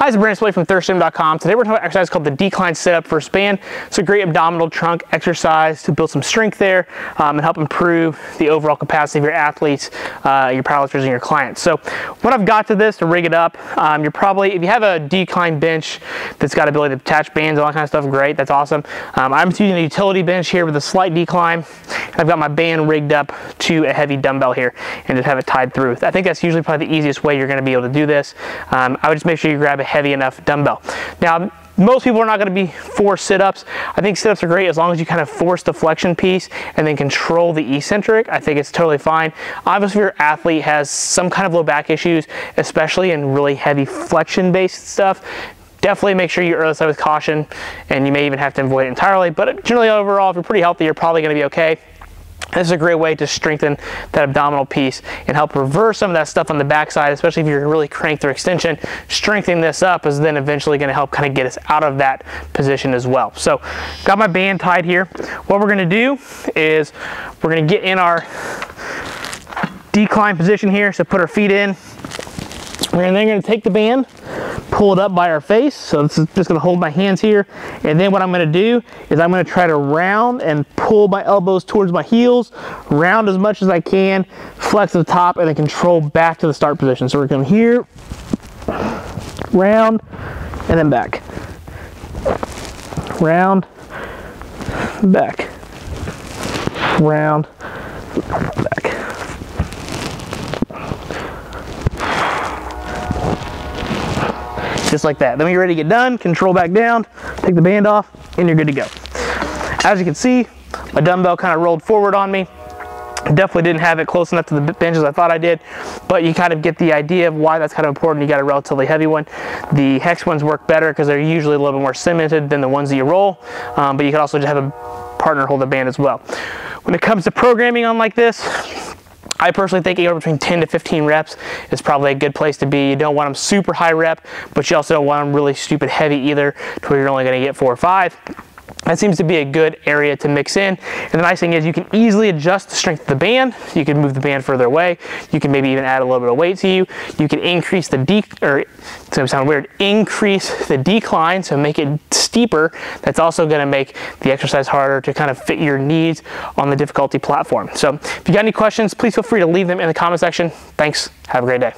Hi, it's Brandon from ThirstGym.com. Today we're talking about an exercise called the decline sit-up versus band. It's a great abdominal trunk exercise to build some strength there and help improve the overall capacity of your athletes, your powerlifters, and your clients. So what I've got to this to rig it up, you're probably, if you have a decline bench that's got ability to attach bands and all that kind of stuff, great, that's awesome. I'm using a utility bench here with a slight decline. I've got my band rigged up to a heavy dumbbell here and just have it tied through. I think that's usually probably the easiest way you're going to be able to do this. I would just make sure you grab a heavy enough dumbbell. Now, most people are not going to be for sit-ups. I think sit-ups are great as long as you kind of force the flexion piece and then control the eccentric. I think it's totally fine. Obviously, if your athlete has some kind of low back issues, especially in really heavy flexion-based stuff, definitely make sure you err on the side with caution, and you may even have to avoid it entirely. But generally, overall, if you're pretty healthy, you're probably going to be okay. This is a great way to strengthen that abdominal piece and help reverse some of that stuff on the backside, especially if you're really cranked through extension. Strengthening this up is then eventually going to help kind of get us out of that position as well. So, got my band tied here. What we're going to do is we're going to get in our decline position here. So, put our feet in. We're then going to take the band, pull it up by our face. So this is just going to hold my hands here. And then what I'm going to do is I'm going to try to round and pull my elbows towards my heels, round as much as I can, flex to the top, and then control back to the start position. So we're going here, round, and then back. Round, back. Round, back. Just like that. Then when you're ready to get done, control back down, take the band off, and you're good to go. As you can see, my dumbbell kind of rolled forward on me. Definitely didn't have it close enough to the bench as I thought I did, but you kind of get the idea of why that's kind of important. You got a relatively heavy one. The hex ones work better because they're usually a little bit more cemented than the ones that you roll, but you can also just have a partner hold the band as well. When it comes to programming on like this, I personally think anywhere between 10 to 15 reps is probably a good place to be. You don't want them super high rep, but you also don't want them really stupid heavy either, to where you're only going to get 4 or 5. That seems to be a good area to mix in. And the nice thing is you can easily adjust the strength of the band. You can move the band further away. You can maybe even add a little bit of weight to you. You can increase the it's gonna sound weird, increase the decline, so make it steeper. That's also gonna make the exercise harder to kind of fit your needs on the difficulty platform. So if you got any questions, please feel free to leave them in the comment section. Thanks, have a great day.